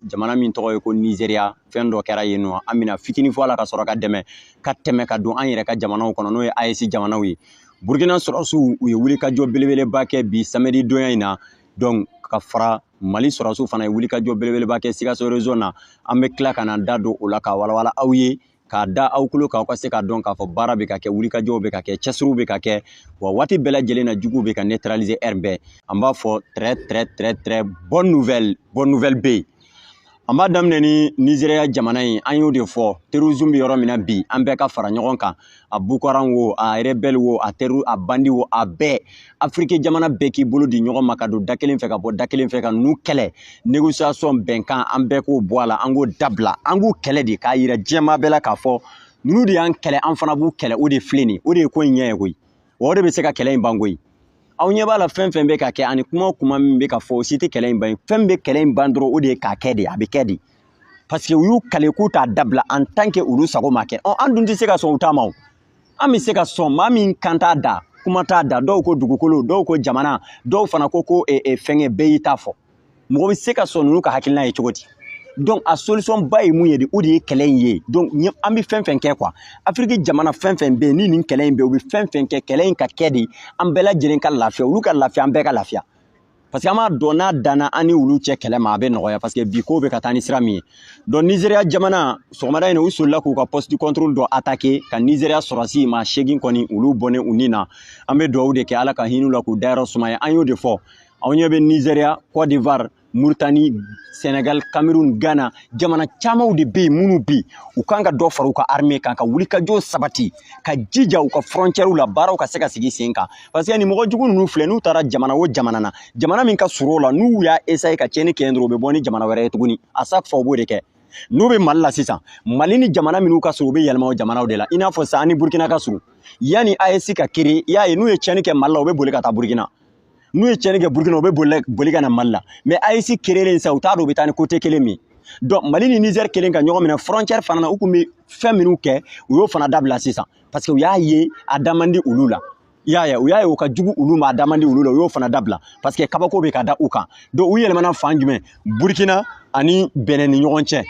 jamana min tɔgɔ ye ko Nigeria fɛn dɔ kɛra yen nɔ an bɛna fitinin fɔ a la ka sɔrɔ ka tɛmɛ ka don an yɛrɛ ka jamanaw kɔnɔ n'o ye AES jamanaw ye Burkina sɔrɔsiw u ye wulikajɔ belebeleba kɛ bi samedi donya in na donc ka fara Mali sɔrɔsiw fana ye wulikajɔ belebeleba kɛ Sikaso région na an bɛ tila ka na da don o la ka walawala aw ye k'a da aw kulo kan aw ka se ka dɔn k'a fɔ baara bɛ ka kɛ wulikajɔw bɛ ka kɛ cɛsiriw bɛ ka kɛ wa waati bɛɛ lajɛlen na juguw bɛ ka neutraliser heure bɛɛ an b'a fɔ très bonne nouvelle bɛ yen an b'a daminɛ ni Nigeria jamana in an y'o de fɔ terrorisme bɛ yɔrɔ min na bi an bɛɛ ka fara ɲɔgɔn kan a Boko Haram wo a rebelle wo a bandi wo a bɛɛ Afrique jamana bɛɛ k'i bolo di ɲɔgɔn ma ka don da kelen fɛ ka bɔ da kelen fɛ ka ninnu kɛlɛ négociation bɛnkan an bɛɛ k'o bɔ a la an k'o dabila an k'u kɛlɛ de k'a yira diɲɛmaa bɛɛ la k'a fɔ ninnu de y'an kɛlɛ an fana b'u kɛlɛ o de filɛ nin ye o de ye ko in ɲɛ ye koyi wa o de bɛ se ka kɛlɛ in ban koyi aw ɲɛ b'a la fɛn fɛn bɛ ka kɛ ani kuma o kuma min bɛ ka fɔ o si tɛ kɛlɛ in ban fɛn bɛ kɛlɛ in ban dɔrɔn o de ye k'a kɛ de a bɛ kɛ de parce que u y'u kale k'u t'a dabila en tant que olu sago ma kɛ an dun tɛ se ka sɔn u ta ma an bɛ se ka sɔn maa min kan t'a da kuma t'a da dɔw ko dugukolo dɔw ko jamana dɔw fana ko fɛngɛ bɛɛ y'i ta fɔ mɔgɔ bɛ se ka sɔn ninnu ka hakilina ye cogo di donc a solution ba ye mun ye de o de ye kɛlɛ in ye donc an bɛ fɛn fɛn kɛ quoi Afrique jamana fɛn fɛn bɛ yen ni nin kɛlɛ in bɛ u bɛ fɛn fɛn kɛ kɛlɛ in ka kɛ de an bɛɛ lajɛlen ka lafiya olu ka lafiya an bɛɛ ka lafiya parce que an b'a dɔn n'a danna an ni olu cɛ kɛlɛ ma a bɛ nɔgɔya parce que bi ko bɛ ka taa ni sira min ye donc Nigeria jamana sɔgɔmada in na u solila k'u ka poste de contrôle dɔ attaquer ka Nigeria sɔrɔsi maa 8 kɔni olu bɔnnen u ni na an bɛ dugawu de kɛ Ala ka hin'u la k'u dayɔrɔ sumaya an y'o de fɔ aw ɲɛ bɛ Nigeria Côte d'Ivoire Mauritanie Sénégal Cameroun Ghana jamana camanw de bɛ yen minnu bi u kan ka dɔ fara u ka armée kan ka wulikajɔ sabati ka jija u ka frontières la baaraw ka se ka sigi sen kan parce que ni mɔgɔ jugu ninnu filɛ n'u taara jamana o jamana na jamana min ka surun o la n'u y'a essayer ka tiɲɛni kɛ dɔrɔn u bɛ bɔ ni jamana wɛrɛ ye tuguni à chaque fois u b'o de kɛ n'u bɛ Mali la sisan Mali ni jamana minnu ka surun u bɛ yɛlɛma o jamanaw de la i n'a fɔ sisan ani Burkina ka surun yanni AES ka créer i y'a ye n'u ye tiɲɛni kɛ Mali la u bɛ boli ka taa Burkina n'u ye tiɲɛni kɛ Burkina u bɛ boli ka na Mali la mais AES créer sisan u t'a dɔn u bɛ taa ni côté kelen min donc Mali ni Niger kelen ka ɲɔgɔn minɛ frontière fana na u tun bɛ fɛn minnu kɛ u y'o fana dabila sisan parce que u y'a ye a da man di olu la i y'a ye u y'a ye u ka jugu olu ma a da man di olu la u y'o fana dabila parce que kabako bɛ ka da u kan donc u yɛlɛmana fan jumɛn Burkina ani Benin ni ɲɔgɔn cɛ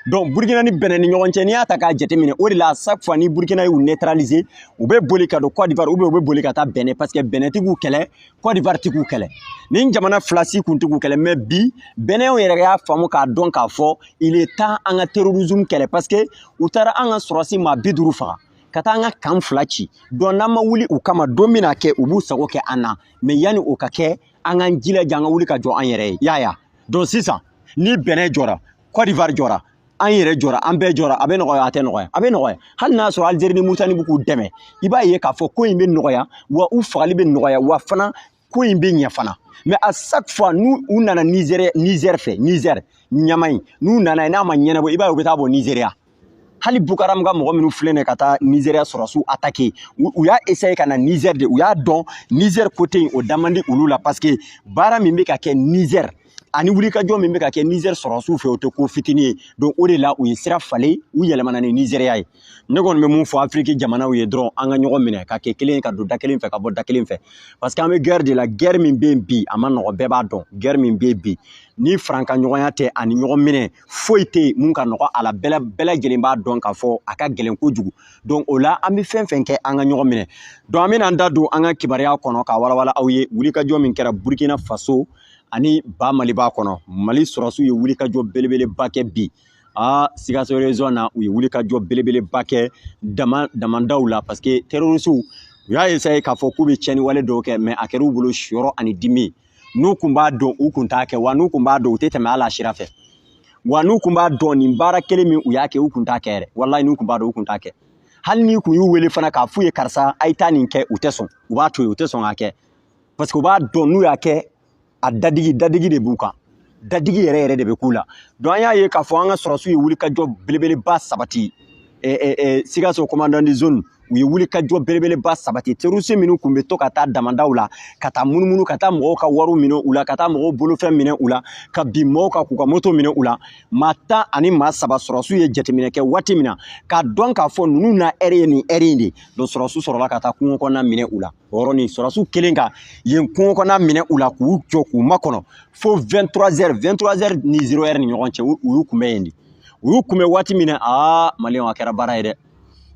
donc Burkina ni Benin ni ɲɔgɔn cɛ n'i y'a ta k'a jateminɛ o de la à chaque fois ni Burkina y'u neutraliser u bɛ boli ka don Côte d'Ivoire ou bien u bɛ boli ka taa Benin parce que Benin tigiw kɛlɛ Côte d'Ivoire tigiw kɛlɛ ni jamana fila si kun tigiw kɛlɛ mais bi Benin yɛrɛ y'a faamu k'a dɔn k'a fɔ il est temps an ka terrorisme kɛlɛ parce que u taara an ka sɔrɔsi maa 50 faga ka taa an ka kan fila ci donc n'an ma wuli u kama don bɛna kɛ u b'u sago kɛ an na mais yanni o ka kɛ an k'an jilaja an ka wuli ka jɔ an yɛrɛ ye y'a ye donc sisan ni Benin jɔra Côte d'Ivoire jɔra an yɛrɛ jɔra an bɛɛ jɔra a bɛ nɔgɔya a tɛ nɔgɔya a bɛ nɔgɔya hali n'a y'a sɔrɔ Algérie ni Mauritanie bɛ k'u dɛmɛ i b'a ye k'a fɔ ko in bɛ nɔgɔya wa u fagali bɛ nɔgɔya wa fana ko in bɛ ɲɛ fana mais à chaque fois n'u nana Niger fɛ Niger ɲama in n'u nana ye n'a ma ɲɛnabɔ i b'a ye u bɛ taa bɔ Nigeria hali Boko Haram ka mɔgɔ minnu filɛ nin ye ka taa Nigeria sɔrɔsiw attaquer u y'a essayer ka na Niger de u y'a dɔn Niger côté in o da man di olu la parce que baara min bɛ ka kɛ Niger ani wulikajɔ min bɛ ka kɛ Niger sɔrɔsiw fɛ o tɛ ko fitinin ye donc o de la u ye sira falen u yɛlɛmana ni Nigeria ye ne kɔni bɛ mun fɔ Afrique jamanaw ye dɔrɔn an ka ɲɔgɔn minɛ ka kɛ kelen ka don da kelen fɛ ka bɔ da kelen fɛ parce que an bɛ guerre de la guerre min bɛ yen bi a ma nɔgɔ bɛɛ b'a dɔn guerre min bɛ yen bi ni farankaɲɔgɔnya tɛ ani ɲɔgɔn minɛ foyi tɛ yen mun ka nɔgɔ a la bɛɛ lajɛlen b'a dɔn k'a fɔ a ka gɛlɛn kojugu donc o la an bɛ fɛn fɛn kɛ an ka ɲɔgɔn minɛ donc an bɛna an da don an ka kibaruya kɔnɔ ka walawala aw ye wulikajɔ min kɛra Burkina Faso ani ba Mali b'a kɔnɔ Mali sɔrɔsiw ye wulikajɔ belebeleba kɛ bi Sikaso région na u ye wulikajɔ belebeleba kɛ damandaw la parce que terroristes u y'a essayer k'a fɔ k'u bɛ tiɲɛni wale dɔw kɛ mais a kɛra u bolo siyɔrɔ ani dimi n'u kun b'a dɔn u kun t'a kɛ wa n'u kun b'a dɔn u tɛ tɛmɛ hali a sira fɛ wa n'u kun b'a dɔn nin baara kelen min u y'a kɛ u kun t'a kɛ yɛrɛ walahi n'u kun b'a dɔn u kun t'a kɛ hali n'i kun y'u wele fana k'a f'u ye karisa a ye taa nin kɛ u tɛ sɔn u b'a to yen u tɛ sɔn k'a kɛ parce que u b'a dɔn n'u y'a kɛ a dadigi de b'u kan dadigi yɛrɛ de bɛ k'u la donc an y'a ye k'a fɔ an ka sɔrɔsiw ye wulikajɔ belebeleba sabati Sikaso commandant de zone u ye wuli ka jɔ belebeleba sabati terroriste minnu kun bɛ to ka taa damandaw la ka taa munumunu ka taa mɔgɔw ka wariw minɛ u la ka taa mɔgɔw bolofɛn minɛ u la ka bin mɔgɔw kan k'u ka moto minɛ u la maa 10 ani maa 7 sɔrɔsiw ye jateminɛ kɛ waati min na k'a dɔn k'a fɔ ninnu na ɛri ye nin ɛri in de donc sɔrɔsiw sɔrɔla ka taa kungo kɔnɔna minɛ u la o yɔrɔnin sɔrɔsiw kelen ka yen kungo kɔnɔna minɛ u la k'u jɔ k'u makɔnɔ fo 23h ni 0h ni ɲɔgɔn cɛ u y'u kunbɛn yen de u y'u kunbɛn waati min na maliyɛnw a kɛra baara ye dɛ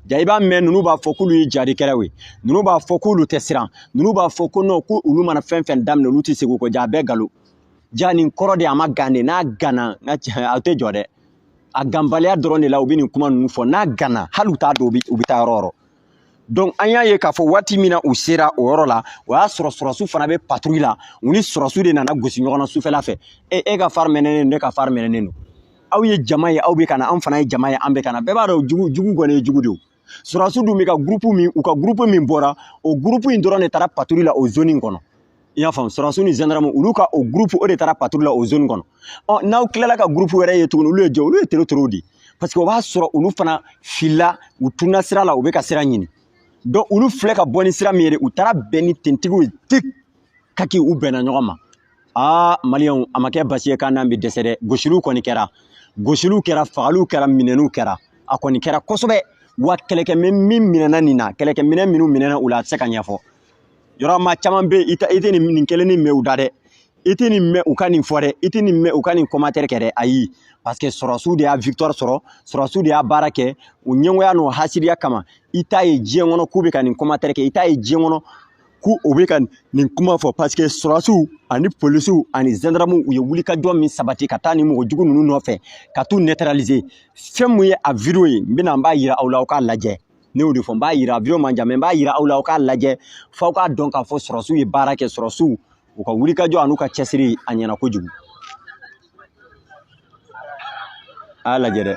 ja i b'a mɛn ninnu b'a fɔ k'olu ye jarikɛlaw ye ninnu b'a fɔ k'olu tɛ siran ninnu b'a fɔ ko non ko olu mana fɛn fɛn daminɛ olu tɛ segin o kɔ ja a bɛɛ nkalon ja nin kɔrɔ de a ma gan de n'a ganna a tɛ jɔ dɛ a ganbaliya dɔrɔn de la u bɛ nin kuma ninnu fɔ n'a ganna hali u t'a dɔn u bɛ taa yɔrɔ o yɔrɔ donc an y'a ye k'a fɔ waati min na u sera o yɔrɔ la o y'a sɔrɔ sɔrɔsiw fana bɛ patrouille la u ni sɔrɔsiw de nana gosi ɲɔgɔn na sufɛla fɛ e ka fari mɛnɛnen don ne ka fari mɛnɛnen don aw ye jama ye aw bɛ ka na an fana ye jama ye an bɛ ka na bɛɛ b'a dɔn jugu kɔni ye jugu de ye sɔrɔsiw dun bɛ ka groupe min bɔra o groupe in dɔrɔn de taara patrouille la o zone in kɔnɔ i y'a faamu sɔrɔsiw ni gendarme olu ka o groupe o de taara patrouille la o zone kɔnɔ n'aw tilala ka groupe wɛrɛ ye tuguni olu ye jɔ olu ye tero de parce que o b'a sɔrɔ olu fana filila u tunna sira la u bɛ ka sira ɲini donc olu filɛ ka bɔ ni sira min ye u taara bɛn ni tentigiw ye tik kaki u bɛnna ɲɔgɔn ma maliyɛnw a ma kɛ basi ye k'an n'an bɛ dɛsɛ dɛ gosiliw kɔni kɛra fagaliw kɛra minɛniw kɛra a kɔni kɛra kosɛbɛ wa kɛlɛkɛminɛn min minɛna nin na kɛlɛkɛminɛn minnu minɛna u la a tɛ se ka ɲɛfɔ yɔrɔ maa caman bɛ yen i tɛ nin kelen nin mɛn u da dɛ i tɛ nin mɛn u ka nin fɔ dɛ i tɛ nin mɛn u ka nin commentaire kɛ dɛ ayi parce que sɔrɔsiw de y'a victoire sɔrɔ sɔrɔsiw de y'a baara kɛ u ɲɛngoya n'o hasidiya kama i t'a ye diɲɛ kɔnɔ k'u bɛ ka nin commentaire kɛ i t'a ye diɲɛ kɔnɔ k'u bɛ ka nin kuma fɔ parce que sɔrɔsiw ani polisiw ani gendarmew u ye wulikajɔ min sabati ka taa nin mɔgɔ jugu ninnu nɔfɛ ka t'u neutraliser fɛn mun ye a vidéo ye n b'a yira aw la aw k'a lajɛ ne y'o de fɔ n b'a yira vidéo man jan mais n b'a yira aw la aw k'a lajɛ f'aw k'a dɔn k'a fɔ sɔrɔsiw ye baara kɛ sɔrɔsiw u ka wulikajɔ an'u ka cɛsiri a ɲɛna kojugu a y'a lajɛ dɛ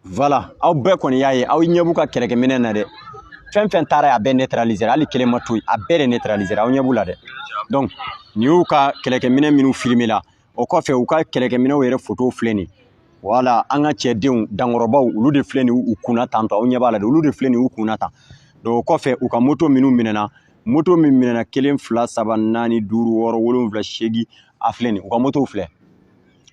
voilà aw bɛɛ kɔni y'a ye aw ɲɛ b'u ka kɛlɛkɛminɛn na dɛ fɛn fɛn taara ye a bɛɛ neutraliser hali kelen ma to yen a bɛɛ de neutraliser aw ɲɛ b'u la dɛ donc nin y'u ka kɛlɛkɛminɛn minnu filmer la o kɔfɛ u ka kɛlɛkɛminɛnw yɛrɛ photo filɛ nin voilà an ka cɛdenw dankɔrɔbaw olu de filɛ nin u kunna tan tɔ aw ɲɛ b'a la dɛ olu de filɛ nin u kunna tan donc o kɔfɛ u ka moto minnu minɛna moto min minɛna 1 2 3 4 5 6 7 8 a filɛ nin u ka motow filɛ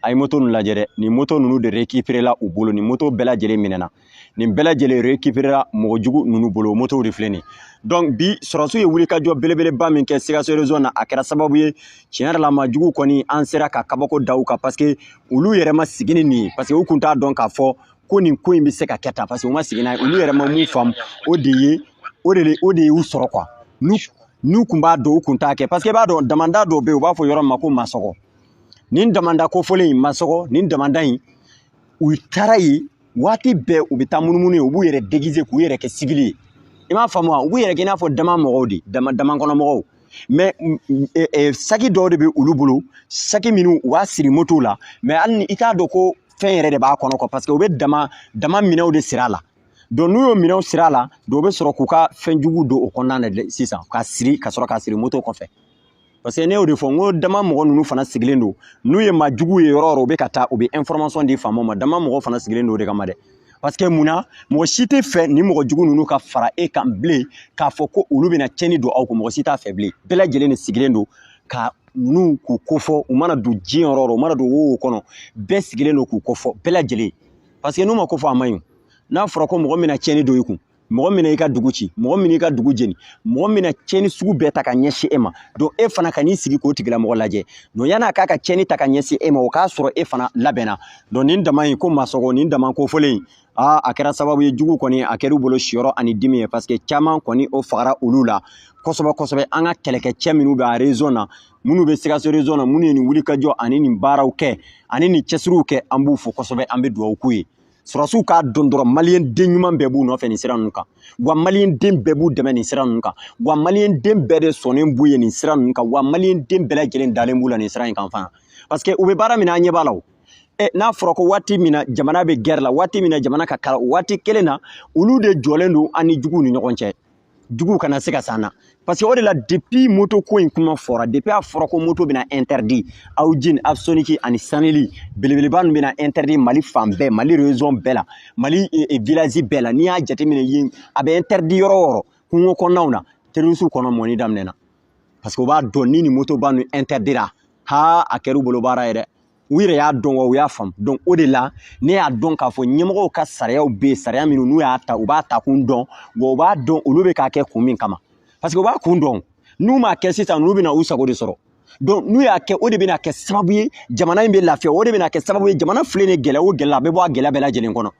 a ye moto ninnu lajɛ dɛ nin moto ninnu de récupéré la u bolo nin moto bɛɛ lajɛlen minɛna nin bɛɛ lajɛlen récupéré la mɔgɔ jugu ninnu bolo o motow de filɛ nin donc bi sɔrɔsiw ye wulikajɔ belebeleba min kɛ Sikaso région na a kɛra sababu ye tiɲɛ yɛrɛ la maajugu kɔni an sera ka kabako da u kan parce que olu yɛrɛ ma sigi ni nin ye parce que u kun t'a dɔn k'a fɔ ko nin ko in bɛ se ka kɛ tan parce que u ma sigi n'a ye olu yɛrɛ ma mun faamu o de ye y'u sɔrɔ quoi n'u kun b'a dɔn u kun t'a kɛ parce que i b'a dɔn damanda dɔw bɛ yen u b'a fɔ yɔrɔ min ma ko masɔgɔ nin damanda kofɔlen in masɔgɔ nin damanda in u taara yen waati bɛɛ u bɛ taa munumunu ye u b'u yɛrɛ déguiser k'u yɛrɛ kɛ civil ye i m'a faamu wa u b'u yɛrɛ kɛ i n'a fɔ dama mɔgɔw de damakɔnɔ mɔgɔw mais saki dɔw de bɛ olu bolo saki minnu u b'a siri moto la mais hali ni i t'a dɔn ko fɛn yɛrɛ de b'a kɔnɔ quoi parce que u bɛ dama minɛnw de siri a la donc n'u y'o minɛnw siri a la donc u bɛ sɔrɔ k'u ka fɛn jugu don o kɔnɔna na sisan ka sɔrɔ k'a siri moto kɔfɛ parce que ne y'o de fɔ n ko dama mɔgɔ ninnu fana sigilen don n'u ye maajugu ye yɔrɔ o yɔrɔ u bɛ ka taa u bɛ information di faamaw ma dama mɔgɔ fana sigilen don o de kama dɛ parce que munna mɔgɔ si tɛ fɛ nin mɔgɔ jugu ninnu ka fara e kan bilen k'a fɔ ko olu bɛna tiɲɛni don aw kun mɔgɔ si t'a fɛ bilen bɛɛ lajɛlen de sigilen don ka ninnu k'u kofɔ u mana don diɲɛ yɔrɔ o yɔrɔ u mana don wo kɔnɔ bɛɛ sigilen don k'u kofɔ bɛɛ lajɛlen parce que n'u ma kofɔ a man ɲi n'a fɔra ko mɔgɔ min na tiɲɛni don i kun mɔgɔ min i ka dugu ci mɔgɔ min i ka dugu jeni mɔgɔ min na tiɲɛni sugu bɛɛ ta ka ɲɛsin e ma donc e fana ka n'i sigi k'o tigilamɔgɔ lajɛ donc yan'a k'a ka tiɲɛni ta ka ɲɛsin e ma o k'a sɔrɔ e fana labɛnna donc nin dama in ko masɔgɔ nin dama kofɔlen in a kɛra sababu ye jugu kɔni a kɛra u bolo siyɔrɔ ani dimi ye parce que caman kɔni o fagara olu la kosɛbɛ kosɛbɛ an ka kɛlɛkɛcɛ minnu bɛ a région na minnu bɛ Sikaso région na minnu ye nin wulikajɔ ani nin baaraw kɛ ani nin cɛsiriw kɛ an b'u fo kosɛbɛ an bɛ dugawu k'u ye sɔrɔsiw k'a dɔn dɔrɔn maliyɛn den ɲuman bɛɛ b'u nɔfɛ nin sira ninnu kan wa maliyɛn den bɛɛ b'u dɛmɛ nin sira ninnu kan wa maliyɛn den bɛɛ de sɔnnen b'u ye nin sira ninnu kan wa maliyɛn den bɛɛ lajɛlen dalen b'u la nin sira in kan fana parce que u bɛ baara min na an ɲɛ b'a la o n'a fɔra ko waati min na jamana bɛ guerre la waati min na jamana ka kala waati kelen na olu de jɔlen don an ni juguw ni ɲɔgɔn cɛ juguw kana se ka s'an na parce que o de la depuis moto ko in kuma fɔra depuis a fɔra ko moto bɛna interdit Audine Avsoniki ani Saneli belebeleba ninnu bɛna interdit Mali fan bɛɛ Mali région bɛɛ la Mali village bɛɛ la n'i y'a jateminɛ yen a bɛ interdit yɔrɔ o yɔrɔ kungo kɔnɔnaw na terroriste kɔnɔ mɔni daminɛna parce que u b'a dɔn ni moto ba ninnu interdira a kɛra u bolo baara ye dɛ u yɛrɛ y'a dɔn wa u y'a faamu donc o de la ne y'a dɔn k'a fɔ ɲɛmɔgɔw ka sariyaw bɛ yen sariya minnu n'u y'a ta u b'a ta kun dɔn wa u b'a dɔn olu bɛ k'a kɛ kun min kama parce que u b'a kun dɔn n'u m'a kɛ sisan n'u bɛna u sago de sɔrɔ donc n'u y'a kɛ o de bɛna kɛ sababu ye jamana in bɛ lafiya o de bɛna kɛ sababu ye jamana filɛ ni gɛlɛya o gɛlɛya a bɛ bɔ a gɛlɛya bɛɛ lajɛlen kɔnɔ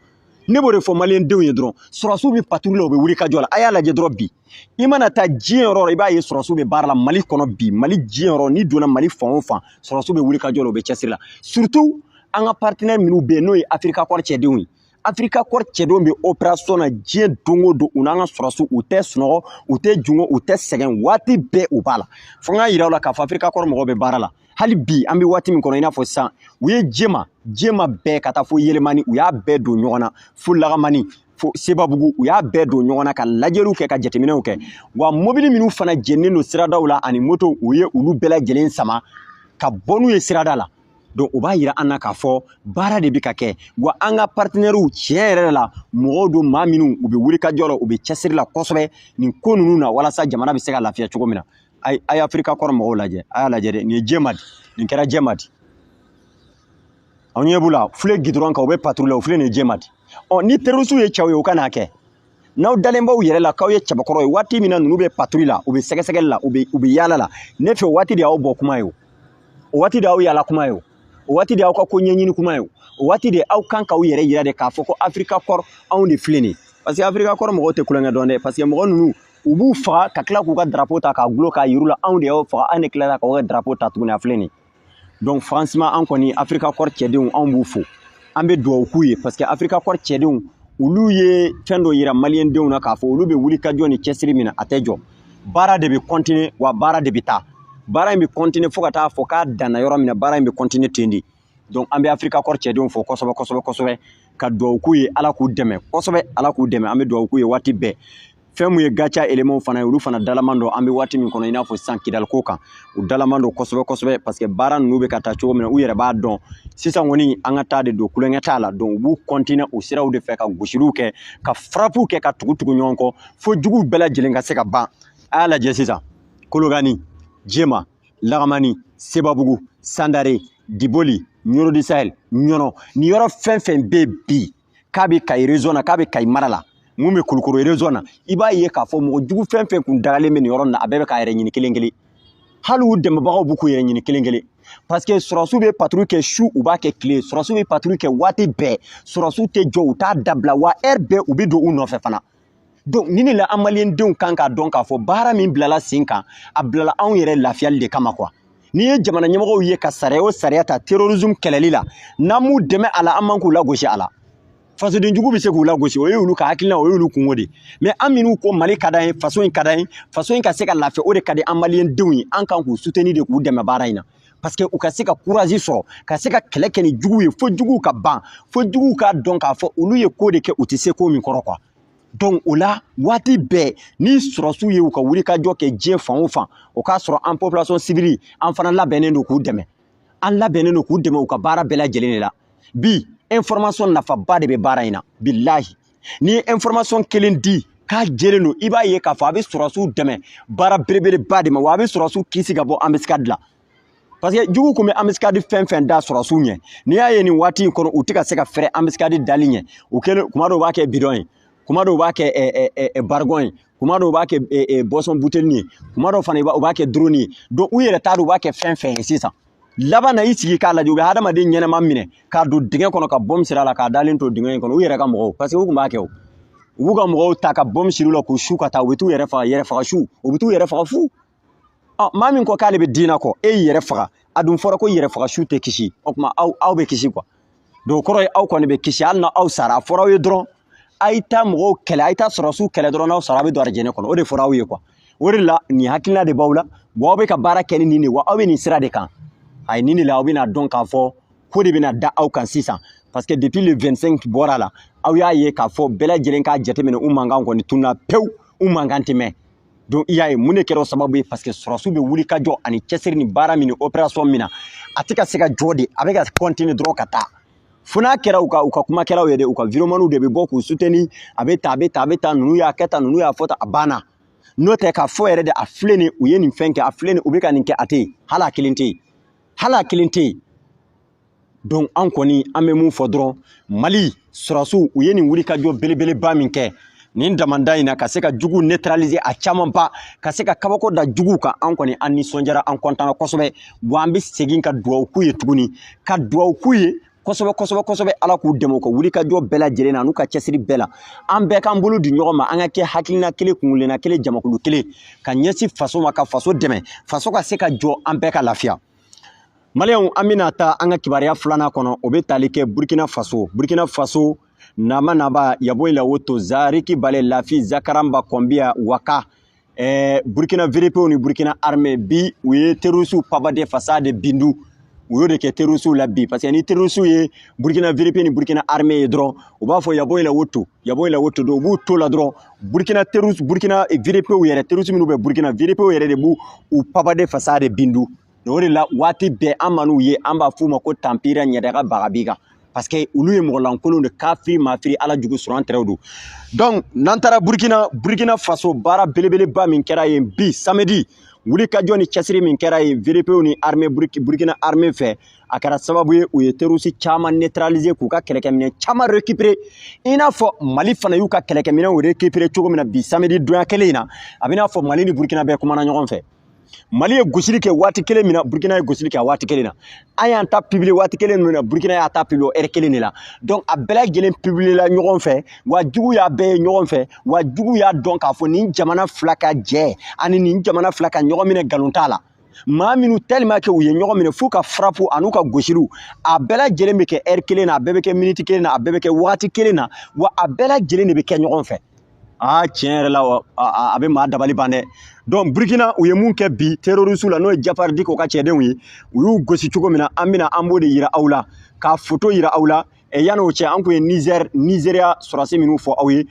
ne b'o de fɔ maliyɛndenw ye dɔrɔn sɔrɔsiw bɛ patrouille la u bɛ wuli ka jɔ la a y'a lajɛ dɔrɔn bi i mana taa diɲɛ yɔrɔ o yɔrɔ i b'a ye sɔrɔsiw bɛ baara la Mali kɔnɔ bi Mali diɲɛ yɔrɔ n'i donna Mali fan o fan sɔrɔsiw bɛ wuli ka jɔ la u bɛ cɛsiri la surtout an ka partenaire minnu bɛ yen n'o ye Africa Corps cɛdenw ye Africa Corps cɛdenw bɛ opération na diɲɛ don o don u n'an ka sɔrɔsiw u tɛ sunɔgɔ u tɛ jungo u tɛ sɛgɛn waati bɛɛ u b'a la fo n k'a yira u la k'a fɔ Africa Corps mɔgɔw bɛ baara la hali bi an bɛ waati min kɔnɔ i n'a fɔ sisan u ye jema bɛɛ ka taa fo Yɛlɛmani u y'a bɛɛ don ɲɔgɔn na fo Lagamani fo Sebabugu u y'a bɛɛ don ɲɔgɔn na ka lajɛliw kɛ ka jateminɛw kɛ wa mobili minnu fana jɛnnen don siradaw la ani moto u ye olu bɛɛ lajɛlen sama ka bɔ n'u ye sirada la donc u b'a yira an na k'a fɔ baara de bɛ ka kɛ wa an ka partenaires tiɲɛ yɛrɛ la mɔgɔw don maa minnu u bɛ wuli ka jɔ la u bɛ cɛsiri la kosɛbɛ nin ko ninnu na walasa jamana bɛ se ka lafiya cogo min na a ye Africa Corps mɔgɔw lajɛ a y'a lajɛ dɛ nin ye jɛma di nin kɛra jɛma di aw ɲɛ b'u la filɛ gidɔrɔn kan u bɛ patrouille la u filɛ nin ye jɛma di ni terroristes ye cɛw ye u ka n'a kɛ n'aw dalen b'aw yɛrɛ la k'aw ye cɛbakɔrɔ ye waati min na ninnu bɛ patrouille la u bɛ sɛgɛsɛgɛli la u bɛ yaala la ne fɛ waati de y'aw bɔ kuma ye o waati de y'aw yaala kuma ye o waati de y'aw ka ko ɲɛɲini kuma ye o waati de aw kan k'aw yɛrɛ yira de k'a fɔ ko Africa Corps anw de filɛ nin ye parce que Africa Corps mɔgɔw tɛ kulonkɛ dɔn dɛ parce que mɔgɔ ninnu u b'u faga ka tila k'u ka drapeau ta k'a gulon k'a yir'u la anw de y'aw faga an de tilala k'aw ka drapeau ta tuguni a filɛ nin ye donc franchement an kɔni Africa Corps cɛdenw anw b'u fo an bɛ dugawu k'u ye parce que Africa Corps cɛdenw olu ye fɛn dɔ yira maliyɛndenw na k'a fɔ olu bɛ wuli ka jɔ ni cɛsiri min na a tɛ jɔ baara de bɛ continuer wa baara de bɛ taa baara in bɛ continuer fo ka taa fɔ k'a danna yɔrɔ min na baara in bɛ continuer ten de donc an bɛ Africa Corps cɛdenw fo kosɛbɛ kosɛbɛ kosɛbɛ ka dugawu k'u ye ala k'u dɛmɛ kosɛbɛ ala k'u dɛmɛ an bɛ dugawu k'u ye waati bɛɛ fɛn mun ye gacha éléments fana ye olu fana dalaman don an bɛ waati min kɔnɔ i n'a fɔ sisan Kidali ko kan u dalaman don kosɛbɛ kosɛbɛ parce que baara ninnu bɛ ka taa cogo min na u yɛrɛ b'a dɔn sisan kɔni an ka taa de don kulonkɛ t'a la donc u b'u continuer o siraw de fɛ ka gosiliw kɛ ka frappes kɛ ka tugu ɲɔgɔn kɔ fo juguw bɛɛ lajɛlen ka se ka ban a y'a lajɛ sisan Kolokani Jema Lagamani Sebabugu Sandare Diboli Nioro du Sahel Ɲɔnɔ nin yɔrɔ fɛn fɛn bɛ bi k'a bɛ Kayi région na k'a bɛ Kayi mara la mun bɛ Kulukoro région na i b'a ye k'a fɔ mɔgɔ jugu fɛn fɛn kun dagalen bɛ nin yɔrɔ in na a bɛɛ bɛ k'a yɛrɛ ɲini kelen kelen hali u dɛmɛbagaw b'u k'u yɛrɛ ɲini kelen kelen parce que sɔrɔsiw bɛ patrouille kɛ su u b'a kɛ tile sɔrɔsiw bɛ patrouille kɛ waati bɛɛ sɔrɔsiw tɛ jɔ u t'a dabila wa heure bɛɛ u bɛ don u nɔfɛ fana donc nin de la an maliyɛndenw kan k'a dɔn k'a fɔ baara min bilala sen kan a bilala anw yɛrɛ lafiyali de kama quoi n'i ye jamana ɲɛmɔgɔw ye ka sariya o sariya ta terrorisme kɛlɛli la n'an m'u dɛmɛ a la an man k'u lagosi a la fasodenjugu bɛ se k'u lagosi o ye olu ka hakilina o ye olu kungo de mais an minnu ko Mali ka d'an ye faso in ka d'an ye faso in ka se ka lafiya o de ka di an maliyɛndenw ye an kan k'u soutenir de k'u dɛmɛ baara in na parce que u ka se ka courage sɔrɔ ka se ka kɛlɛ kɛ ni juguw ye fo juguw ka ban fo juguw k'a dɔn k'a fɔ olu ye ko de kɛ u tɛ se ko min kɔrɔ quoi donc o la waati bɛɛ ni sɔrɔsiw ye u ka wuli ka jɔ kɛ diɲɛ fan o fan o k'a sɔrɔ an population civile an fana labɛnnen don k'u dɛmɛ an labɛnnen don k'u dɛmɛ u ka baara bɛɛ lajɛlen de la bi information nafaba de bɛ baara in na bilahi ni ye information kelen di k'a jɛlen don i b'a ye k'a fɔ a bɛ sɔrɔsiw dɛmɛ baara belebeleba de ma wa a bɛ sɔrɔsiw kisi ka bɔ embuscade la parce que jugu kun bɛ embuscade fɛn fɛn da sɔrɔsiw ɲɛ n'i y'a ye nin waati in kɔnɔ u tɛ ka se ka fɛrɛ embuscade dali ɲɛ u kɛlen kuma dɔw u b'a kɛ bidon ye kuma dɔw u b'a kɛ bargon ye kuma dɔw u b'a kɛ boisson bouteille ye kuma dɔw fana u b'a kɛ drone ye donc u yɛrɛ t'a dɔn u b'a kɛ fɛn fɛn ye sisan laban na i sigi k'a lajɛ u bɛ hadamaden ɲɛnama minɛ k'a don dingɛ kɔnɔ ka bombe siri a la k'a dalen to dingɛ in kɔnɔ u yɛrɛ ka mɔgɔw parce que u tun b'a kɛ o u b'u ka mɔgɔw ta ka bombe siri u la k'u su ka taa u bɛ t'u yɛrɛ faga yɛrɛ faga su u bɛ t'u yɛrɛ faga fu maa min ko k'ale bɛ diinɛ kɔ e y'i yɛrɛ faga a dun fɔra ko yɛrɛ faga su tɛ kisi o tuma aw bɛ kisi quoi donc kɔrɔ ye aw kɔni bɛ kisi hali na aw sara a fɔra aw ye dɔrɔn a ye taa mɔgɔw kɛlɛ a ye taa sɔrɔsiw kɛlɛ dɔrɔn n'aw sara a bɛ don arijinɛ kɔnɔ o de fɔra aw ye quoi o de la nin hakilina de b'aw la wa aw bɛ ka baara kɛ ni nin de wa aw bɛ nin sira de kan a ye nin de la aw bɛna dɔn k'a fɔ ko de bɛna da aw kan sisan parce que depuis le 25 bɔra la aw y'a ye k'a fɔ bɛɛ lajɛlen k'a jateminɛ u mankan kɔni tunna pewu u mankan tɛ mɛn donc i y'a ye mun de kɛra o sababu ye parce que sɔrɔsiw bɛ wuli ka jɔ ani cɛsiri ni baara min ni opération min na a tɛ ka se ka jɔ de a bɛ ka continuer dɔrɔn ka taa fo n'a kɛra u ka kumakɛlaw ye dɛ u ka vidéoman de bɛ bɔ k'u soutenir a bɛ tan ninnu y'a kɛ tan ninnu y'a fɔ tan a banna n'o tɛ k'a fɔ yɛrɛ de a filɛ nin u ye nin fɛn kɛ a filɛ nin u bɛ ka nin kɛ a tɛ yen hali a kelen tɛ yen hali a kelen tɛ yen donc an kɔni an bɛ mun fɔ dɔrɔn Mali sɔrɔsiw u ye nin wuli ka jɔ belebeleba min kɛ nin damanda in na ka se ka jugu neutraliser a caman ba ka se ka kabako da jugu kan an kɔni an nisɔndiyara an kɔntana kosɛbɛ wa an bɛ segin ka dugawu k'u ye tuguni ka dugawu k'u ye kosɛbɛ ala k'u dɛmɛ ka wuli ka jɔ bɛɛ lajɛlen na n'u ka cɛsiri bɛɛ la an bɛɛ k'an bolo di ɲɔgɔn ma an ka kɛ hakilina kelen kungilenna kelen jamakulu kelen ka ɲɛsin faso ma ka faso dɛmɛ faso ka se ka jɔ an bɛɛ ka lafiya Maliyɛnw an bɛna taa an ka kibaruya filanan kɔnɔ o bɛ tali kɛ Burkina Faso naba Yaboyila Woto Zariki Bale Lafi Zakaramba Kombia Waka Burkina VDP ni Burkina Armée bi u ye terroriste pabade fasade bindu u y'o de kɛ terroriste la bi parce que ni terroriste ye Burkina VDP ni Burkina Armée ye dɔrɔn u b'a fɔ Yaboyila Woto do u b'u to la dɔrɔn Burkina VDP yɛrɛ terroriste minnu bɛ Burkina VDP yɛrɛ de b'u pabade fasade bindu o de la waati bɛɛ an man'u ye an b'a f'u ma ko tampira ɲɛdaga bagabiga parce que olu ye mɔgɔlankolon de kafiri mafiri ala jugu sɔrɔ an tɛrɛw do donc n'an taara Burkina Faso baara belebeleba min kɛra yen bi samedi wuli ka jɔ ni cɛsiri min kɛra yen VDP ni armée Burkina armée fɛ a kɛra sababu ye u ye terroriste caman neutraliser k'u ka kɛlɛkɛminɛ caman récupérer i n'a fɔ Mali fana y'u ka kɛlɛkɛminɛw récupérer cogo min na bi samedi donya kelen in na a bɛ n'a fɔ Mali ni Burkina bɛɛ kumana ɲɔgɔn fɛ Mali ye gosili kɛ waati kelen min na Burkina ye gosili kɛ waati kelen na an y'an ta publier waati kelen min na Burkina y'a ta publier heure kelen de la donc a bɛɛ lajɛlen publier la ɲɔgɔn fɛ wa jugu y'a bɛɛ ye ɲɔgɔn fɛ wa jugu y'a dɔn k'a fɔ nin jamana fila ka jɛ ani nin jamana fila ka ɲɔgɔn minɛ nkalon t'a la maa minnu tellement que u ye ɲɔgɔn minɛ f'u ka frappe an'u ka gosiliw a bɛɛ lajɛlen bɛ kɛ heure kelen na a bɛɛ bɛ kɛ minute kelen na a bɛɛ bɛ kɛ waati kelen na wa a bɛɛ lajɛlen de bɛ kɛ ɲɔgɔn fɛ tiɲɛ yɛrɛ la a bɛ maa dabali ban dɛ donc Burkina u ye mun kɛ bi terroriste la n'o ye Jafar Diko ka cɛdenw ye u y'u gosi cogo min na an bɛna an b'o de yira aw la ka photo yira aw la yan'o cɛ an kun ye Nigeria sɔrɔsi minnu fɔ aw ye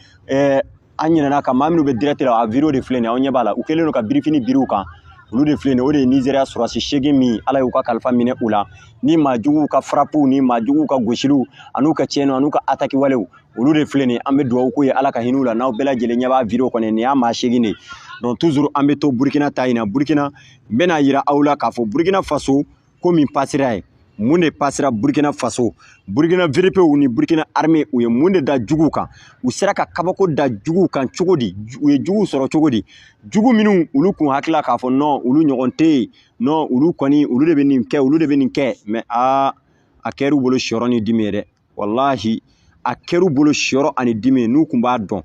an ɲinɛna ka maa minnu bɛ direct la a vidéo de filɛ nin ye aw ɲɛ b'a la u kɛlen don ka birifini biri u kan olu de filɛ nin ye o de ye Nigeria sɔrɔsi 8 min ala y'u ka kalifa minɛ u la ni maajuguw ka frappew ni maajuguw ka gosiliw an'u ka tiɲɛniw an'u ka attaque walew olu de filɛ nin ye an bɛ dugawu k'u ye ala ka hin'u la n'aw bɛɛ lajɛlen ɲɛ b'a vidéo kɔnɔ nin y'a maa 8 de donc toujours an bɛ to Burkina ta in na Burkina n bɛna yira aw la k'a fɔ Burkina Faso ko min passera ye mun de passera Burkina Faso Burkina VDP ni Burkina armée u ye mun de da jugu kan u sera ka kabako da jugu kan cogo di u ye jugu sɔrɔ cogo di jugu minnu olu kun hakila k'a fɔ non olu ɲɔgɔn tɛ yen non olu kɔni olu de bɛ nin kɛ mais a kɛr'u bolo siyɔrɔ ni dimi ye dɛ wallahi a kɛr'u bolo siyɔrɔ ani dimi n'u kun b'a dɔn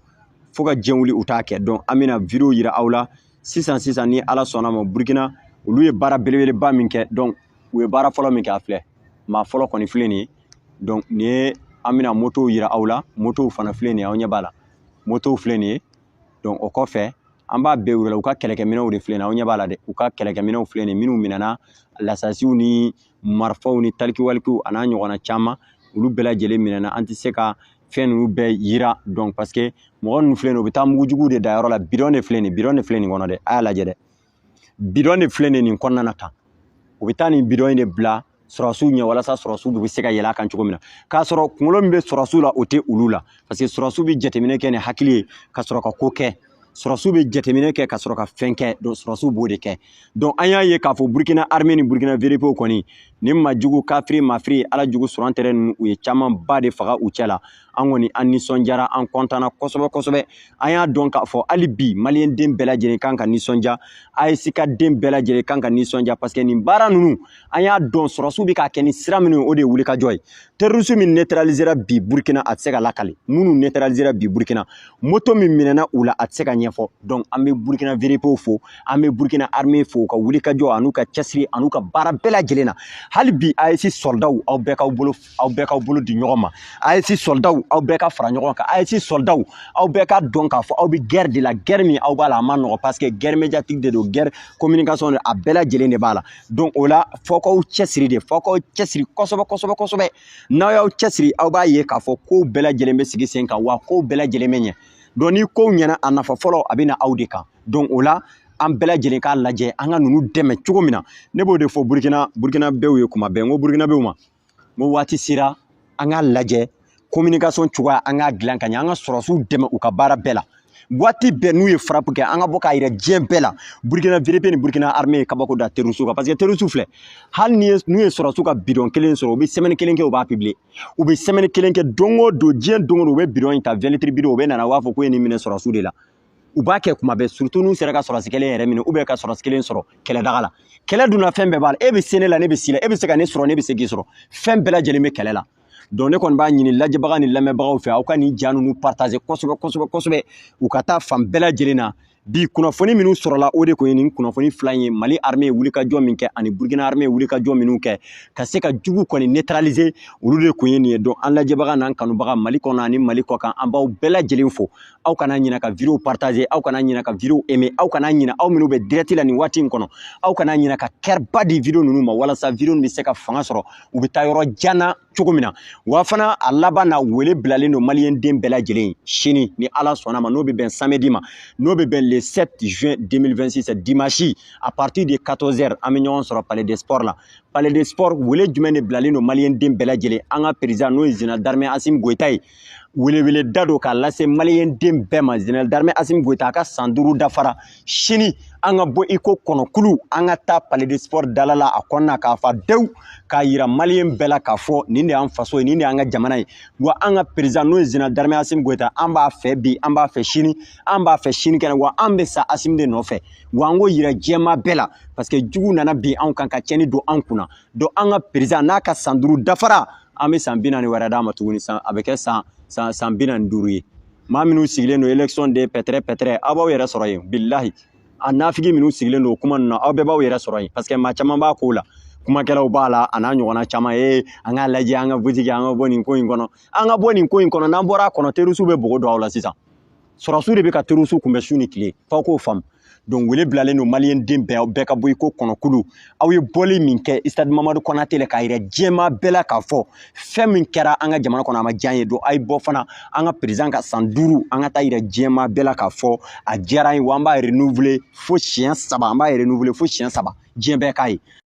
fo ka diɲɛ wuli u t'a kɛ donc an bɛna vidéo yira aw la sisan ni ala sɔnna ma Burkina olu ye baara belebeleba min kɛ donc u ye baara fɔlɔ min kɛ a filɛ maa fɔlɔ kɔni filɛ nin ye donc nin ye an bɛna motow yira aw la motow fana filɛ nin ye aw ɲɛ b'a la motow filɛ nin ye donc o kɔfɛ an b'a bɛɛ wele u ka kɛlɛkɛminɛw de filɛ nin ye aw ɲɛ b'a la dɛ u ka kɛlɛkɛminɛw filɛ nin ye minnu minɛna lasasiw ni marifaw ni talikiwalikiw a n'a ɲɔgɔnna caman olu bɛɛ lajɛlen minɛna an tɛ se ka fɛn ninnu bɛɛ yira donc parce que mɔgɔ ninnu filɛ nin ye u bɛ taa mugujuguw de da yɔrɔ la bidɔn de filɛ nin kɔnɔ dɛ a y'a lajɛ dɛ bidɔn de filɛ nin kɔnɔna na tan u bɛ taa nin bidɔn in de bila sɔrɔsiw ɲɛ walasa sɔrɔsiw bɛ se ka yɛlɛ a kan cogo min na k'a sɔrɔ kunkolo min bɛ sɔrɔsiw la o tɛ olu la parce que sɔrɔsiw bɛ jateminɛ kɛ ni hakili ye ka sɔrɔ ka ko kɛ sɔrɔsiw bɛ jateminɛ kɛ ka sɔrɔ ka fɛn kɛ donc sɔrɔsiw b'o de kɛ donc an y'a ye k'a fɔ Burkina armée ni Burkina VDP kɔni ni majugu kafiri mafiri ala jugu sɔrɔ tɛrɛ ninnu u ye camanba de faga u cɛ la an kɔni an nisɔndiyara an kɔntana kosɛbɛ an y'a dɔn k'a fɔ hali bi maliyɛn den bɛɛ lajɛlen kan ka nisɔndiya AES ka den bɛɛ lajɛlen kan ka nisɔndiya parce que nin baara ninnu an y'a dɔn sɔrɔsiw bɛ k'a kɛ ni sira minnu ye o de ye wulikajɔ ye terroriste min neutralisera bi Burkina a tɛ se ka lakale minnu neutralisera bi Burkina moto min minɛna u la a tɛ se ka ɲɛfɔ donc an bɛ Burkina VDP fo an bɛ Burkina armée fo ka wulikajɔ an'u ka cɛsiri an'u ka baara bɛɛ lajɛlen na hali bi AES soldat aw bɛɛ k'aw bolo di ɲɔgɔn ma AES soldat aw bɛɛ ka fara ɲɔgɔn kan AES soldat aw bɛɛ ka dɔn k'a fɔ aw bɛ guerre de la guerre min aw b'a la a ma nɔgɔ parce que guerre médiatique de don guerre communication de a bɛɛ lajɛlen de b'a la donc o la fɔ k'aw cɛsiri de fɔ k'aw cɛsiri kosɛbɛ n'aw y'aw cɛsiri aw b'a ye k'a fɔ kow bɛɛ lajɛlen bɛ sigi sen kan wa kow bɛɛ lajɛlen bɛ ɲɛ donc ni kow ɲɛna a nafa fɔlɔ a bɛ na aw de kan donc o la an bɛɛ lajɛlen k'a lajɛ an ka ninnu dɛmɛ cogo min na ne b'o de fɔ burkinabɛw ye kuma bɛɛ n ko burkinabɛw ma n ko waati sera an k'a lajɛ communication cogoya an k'a dilan ka ɲɛ an ka sɔrɔsiw dɛmɛ u ka baara bɛɛ la waati bɛɛ n'u ye frappe kɛ an ka bɔ k'a yira diɲɛ bɛɛ la Burkina VDP ni Burkina armée ye kabako da terroriste kan parce que terroriste filɛ hali n'u ye sɔrɔsiw ka bidon kelen sɔrɔ u bɛ semaine kelen kɛ u b'a publier u bɛ semaine kelen kɛ don o don diɲɛ don o don u bɛ bidon in ta 20 litres bidon u bɛ nana u b'a fɔ ko ye nin minɛ sɔrɔsiw de la u b'a kɛ kuma bɛɛ surtout n'u sera ka sɔrɔsi kelen yɛrɛ minɛ ou bien ka sɔrɔsi kelen sɔrɔ kɛlɛdaga la kɛlɛ dunna fɛn bɛɛ b'a la e bɛ se ne la ne bɛ si la e bɛ se ka ne sɔrɔ ne bɛ se k'i sɔrɔ fɛn bɛɛ lajɛlen bɛ kɛlɛ la donc ne kɔni b'a ɲini lajɛbaga ni lamɛnbagaw fɛ aw ka nin ja ninnu partager kosɛbɛ u ka taa fan bɛɛ lajɛlen na bi kunnafoni minnu sɔrɔla o de kun ye nin kunnafoni fila in ye Mali armée ye wulikajɔ min kɛ ani Burkina armée ye wulikajɔ minnu kɛ ka se ka jugu kɔni neutraliser olu de kun ye nin ye donc an lajɛbaga n'an kanubaga Mali kɔnɔ ani Mali kɔkan an b'aw bɛɛ lajɛlen fo aw kana ɲinɛ ka vidéo partager aw kana ɲinɛ ka vidéo aimer aw kana ɲinɛ aw minnu bɛ direct la nin waati in kɔnɔ aw kana ɲinɛ ka cœur ba di vidéo ninnu ma walasa vidéo bɛ se ka fanga sɔrɔ u bɛ taa yɔrɔ jan na cogo min na wa fana a laban na wele bilalen don maliyɛn den bɛɛ lajɛlen sini ni Ala sɔnna ma n'o bɛ bɛn samedi ma n'o bɛ bɛn le 7 juin 2026 dimanche à partir de 14h an bɛ ɲɔgɔn sɔrɔ Palais des Sports la Palais des Sports wele jumɛn de bilalen don maliyɛn den bɛɛ lajɛlen an ka président n'o ye général d'armée Assimi Goïta ye welewele da don k'a lase maliyɛn den bɛɛ ma général d'armée Assimi Goïta a ka san 5 dafara sini an ka bɔ iko kɔnɔkulu an ka taa Palais des Sports dala la a kɔnɔna k'a fa dewu k'a yira maliyɛn bɛɛ la k'a fɔ nin de y'an faso ye nin de y'an ka jamana ye wa an ka président n'o ye général d'armée Assimi Goïta an b'a fɛ bi an b'a fɛ sini an b'a fɛ sini kɛnɛ wa an bɛ sa Assimi de nɔfɛ wa an k'o yira diɲɛma bɛɛ la parce que jugu nana bin anw kan ka tiɲɛni don an kunna donc an ka président n'a ka san 5 dafara an bɛ san 40 wɛrɛ d'a ma tuguni a bɛ kɛ san 45 ye maa minnu sigilen don élection de pɛtɛrɛ aw b'aw yɛrɛ sɔrɔ yen bilahi a nafigi minnu sigilen don o kuma ninnu na aw bɛɛ b'aw yɛrɛ sɔrɔ yen parce que maa caman b'a ko la kumakɛlaw b'a la a n'a ɲɔgɔnna caman an k'a lajɛ an ka boutique an ka bɔ nin ko in kɔnɔ an ka bɔ nin ko in kɔnɔ n'an bɔra a kɔnɔ terroriste bɛ bogo don aw la sisan sɔrɔsiw de bɛ ka terroriste kunbɛn su ni tile f'aw k'o faamu donc wele bilalen don maliyɛn den bɛɛ aw bɛɛ ka bɔ i ko kɔnɔkulu aw ye bɔli min kɛ Stade Mamadu Konate la k'a yira diɲɛma bɛɛ la k'a fɔ fɛn min kɛra an ka jamana kɔnɔ a ma diya an ye donc a ye bɔ fana an ka président ka san 5 an ka taa yira diɲɛma bɛɛ la k'a fɔ a diyara an ye wa an b'a renouveler fo siɲɛ 3 an b'a renouveler fo siɲɛ 3 diɲɛ bɛɛ k'a ye